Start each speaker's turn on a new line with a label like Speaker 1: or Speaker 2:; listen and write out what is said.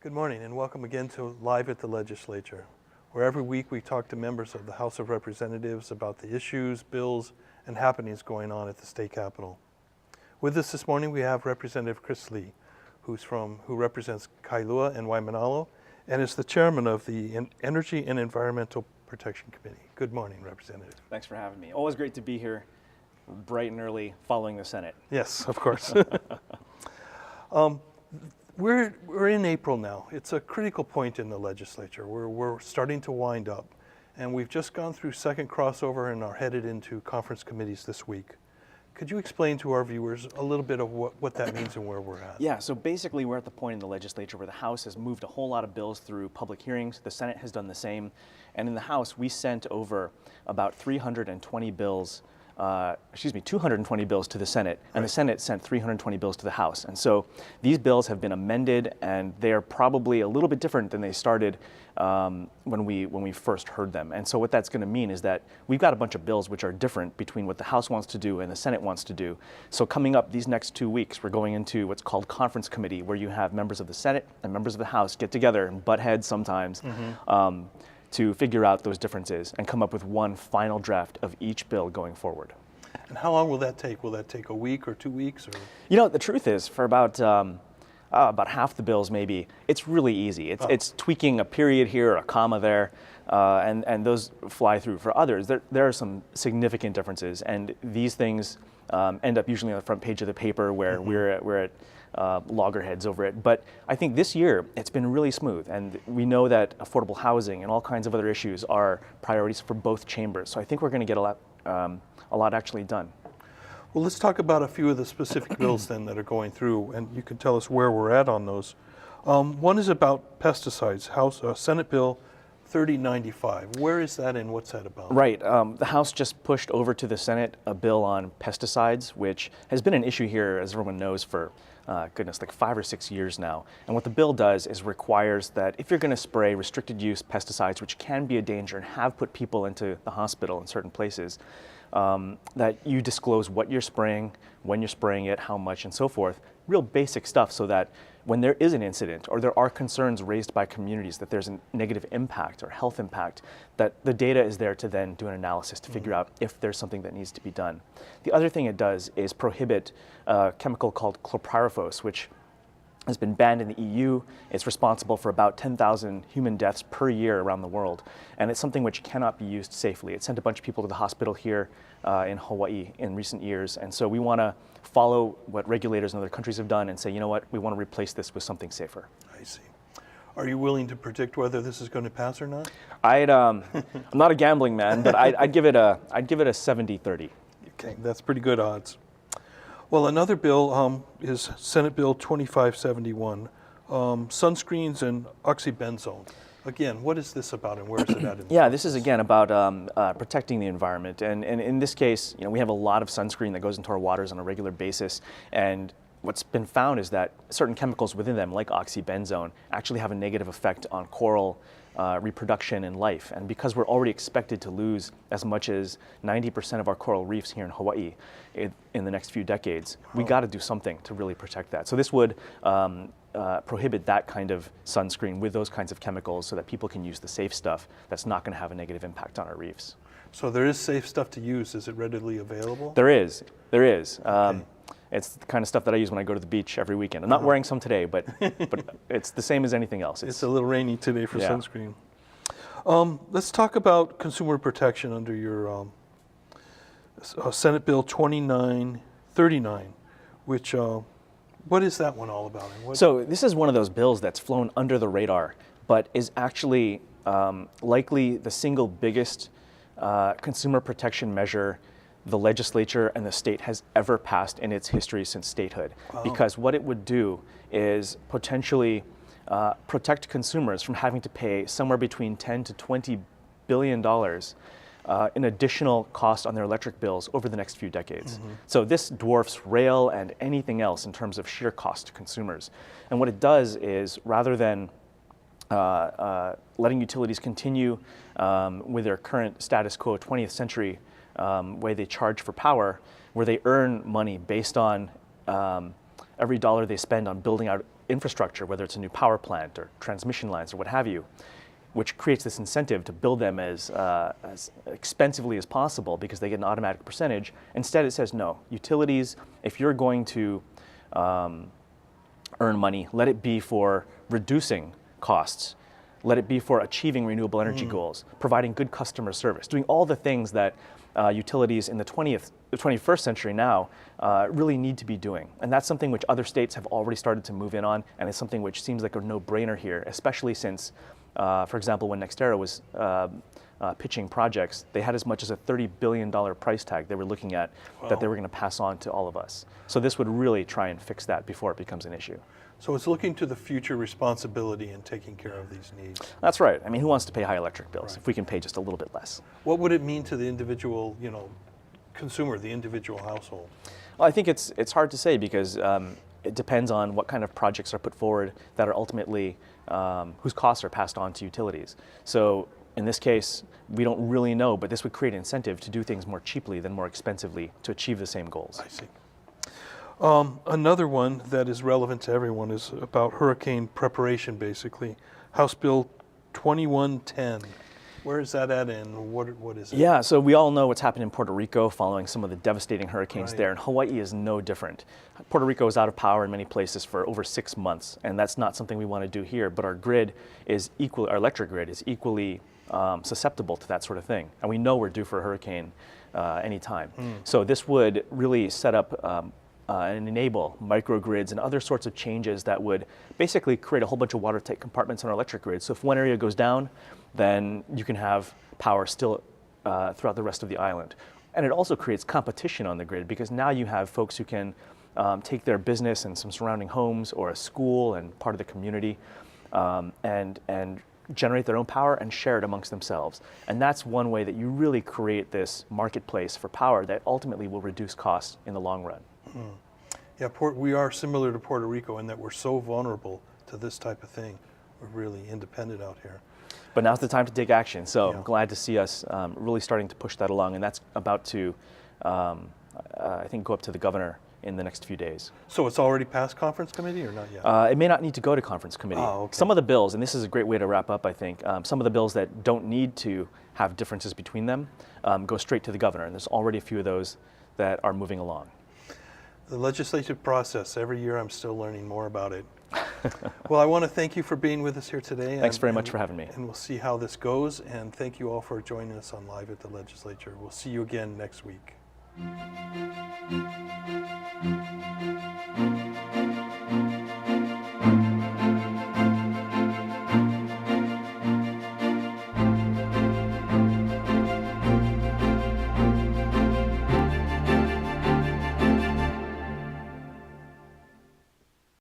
Speaker 1: Good morning and welcome again to Live at the Legislature, where every week we talk to members of the House of Representatives about the issues, bills, and happenings going on at the state capitol. With us this morning we have Representative Chris Lee, who represents Kailua and Waimanalo, and is the chairman of the Energy and Environmental Protection Committee. Good morning, Representative.
Speaker 2: Thanks for having me. Always great to be here bright and early following the Senate.
Speaker 1: Yes, of course. We're in April now. It's a critical point in the legislature. We're starting to wind up, and we've just gone through second crossover and are headed into conference committees this week. Could you explain to our viewers a little bit of what that means and where we're at?
Speaker 2: Yeah, so basically we're at the point in the legislature where the House has moved a whole lot of bills through public hearings. The Senate has done the same. And in the House, we sent over about 220 bills to the Senate, and the Senate sent 320 bills to the House. And so these bills have been amended, and they are probably a little bit different than they started when we first heard them. And so what that's going to mean is that we've got a bunch of bills which are different between what the House wants to do and the Senate wants to do. So coming up these next 2 weeks, we're going into what's called conference committee, where you have members of the Senate and members of the House get together and butt heads sometimes. To figure out those differences and come up with one final draft of each bill going forward.
Speaker 1: And how long will that take? Will that take a week or 2 weeks? Or?
Speaker 2: You know, the truth is, for about half the bills maybe, it's really easy. It's tweaking a period here, a comma there, and those fly through. For others, there are some significant differences, and these things end up usually on the front page of the paper where we're at loggerheads over it. But I think this year it's been really smooth, and we know that affordable housing and all kinds of other issues are priorities for both chambers. So I think we're going to get a lot actually done.
Speaker 1: Well, let's talk about a few of the specific bills then that are going through, and you can tell us where we're at on those. One is about pesticides, Senate Bill 3095. Where is that and what's that about?
Speaker 2: Right. The House just pushed over to the Senate a bill on pesticides, which has been an issue here, as everyone knows, for goodness, like 5 or 6 years now. And what the bill does is requires that if you're going to spray restricted use pesticides, which can be a danger and have put people into the hospital in certain places, that you disclose what you're spraying, when you're spraying it, how much, and so forth. Real basic stuff, so that when there is an incident or there are concerns raised by communities that there's a negative impact or health impact, that the data is there to then do an analysis to figure out if there's something that needs to be done. The other thing it does is prohibit a chemical called chlorpyrifos, which has been banned in the EU. It's responsible for about 10,000 human deaths per year around the world. And it's something which cannot be used safely. It sent a bunch of people to the hospital here in Hawaii in recent years. And so we want to follow what regulators in other countries have done and say, you know what, we want to replace this with something safer.
Speaker 1: I see. Are you willing to predict whether this is going to pass or not?
Speaker 2: I'm not a gambling man, but I'd give it a 70-30.
Speaker 1: Okay, that's pretty good odds. Well, another bill is Senate Bill 2571, sunscreens and oxybenzone. Again, what is this about and where is it at?
Speaker 2: Yeah, this is again about protecting the environment. And in this case, you know, we have a lot of sunscreen that goes into our waters on a regular basis. And what's been found is that certain chemicals within them, like oxybenzone, actually have a negative effect on coral reproduction and life. And because we're already expected to lose as much as 90% of our coral reefs here in Hawaii in the next few decades, we got to do something to really protect that. So this would prohibit that kind of sunscreen with those kinds of chemicals so that people can use the safe stuff that's not going to have a negative impact on our reefs.
Speaker 1: So there is safe stuff to use. Is it readily available?
Speaker 2: There is. There is. Okay. It's the kind of stuff that I use when I go to the beach every weekend. I'm not wearing some today, but it's the same as anything else.
Speaker 1: It's a little rainy today for sunscreen. Let's talk about consumer protection under your Senate Bill 2939, which, what is that one all about?
Speaker 2: So this is one of those bills that's flown under the radar, but is actually likely the single biggest consumer protection measure the legislature and the state has ever passed in its history since statehood. Wow. Because what it would do is potentially protect consumers from having to pay somewhere between $10 to $20 billion in additional cost on their electric bills over the next few decades. Mm-hmm. So this dwarfs rail and anything else in terms of sheer cost to consumers. And what it does is, rather than letting utilities continue with their current status quo 20th century way they charge for power, where they earn money based on every dollar they spend on building out infrastructure, whether it's a new power plant or transmission lines or what have you, which creates this incentive to build them as expensively as possible because they get an automatic percentage. Instead, it says, no, utilities, if you're going to earn money, let it be for reducing costs. Let it be for achieving renewable energy goals, providing good customer service, doing all the things that utilities in the 21st century now really need to be doing. And that's something which other states have already started to move in on, and it's something which seems like a no-brainer here, especially since, for example, when NextEra was pitching projects, they had as much as a $30 billion price tag they were looking at that they were going to pass on to all of us. So this would really try and fix that before it becomes an issue.
Speaker 1: So it's looking to the future responsibility in taking care of these needs.
Speaker 2: That's right. I mean, who wants to pay high electric bills if we can pay just a little bit less?
Speaker 1: What would it mean to the individual, consumer, the individual household?
Speaker 2: Well, I think it's hard to say because it depends on what kind of projects are put forward that are ultimately, whose costs are passed on to utilities. So in this case, we don't really know, but this would create an incentive to do things more cheaply than more expensively to achieve the same goals.
Speaker 1: I see. Another one that is relevant to everyone is about hurricane preparation, basically. House Bill 2110. Where is that at and what is it?
Speaker 2: Yeah, so we all know what's happened in Puerto Rico following some of the devastating hurricanes there, and Hawaii is no different. Puerto Rico is out of power in many places for over 6 months, and that's not something we want to do here, but our electric grid is equally susceptible to that sort of thing. And we know we're due for a hurricane anytime. So this would really set up and enable microgrids and other sorts of changes that would basically create a whole bunch of watertight compartments on our electric grid. So if one area goes down, then you can have power still throughout the rest of the island. And it also creates competition on the grid because now you have folks who can take their business and some surrounding homes or a school and part of the community and generate their own power and share it amongst themselves. And that's one way that you really create this marketplace for power that ultimately will reduce costs in the long run.
Speaker 1: Yeah, we are similar to Puerto Rico in that we're so vulnerable to this type of thing. We're really independent out here.
Speaker 2: But now's the time to take action. So I'm glad to see us really starting to push that along. And that's about to, I think, go up to the governor in the next few days.
Speaker 1: So it's already passed conference committee or not yet?
Speaker 2: It may not need to go to conference committee.
Speaker 1: Oh, okay.
Speaker 2: Some of the bills, and this is a great way to wrap up, I think, some of the bills that don't need to have differences between them go straight to the governor. And there's already a few of those that are moving along.
Speaker 1: The legislative process, every year I'm still learning more about it. Well, I want to thank you for being with us here today.
Speaker 2: Thanks very much for having me.
Speaker 1: And we'll see how this goes. And thank you all for joining us on Live at the Legislature. We'll see you again next week.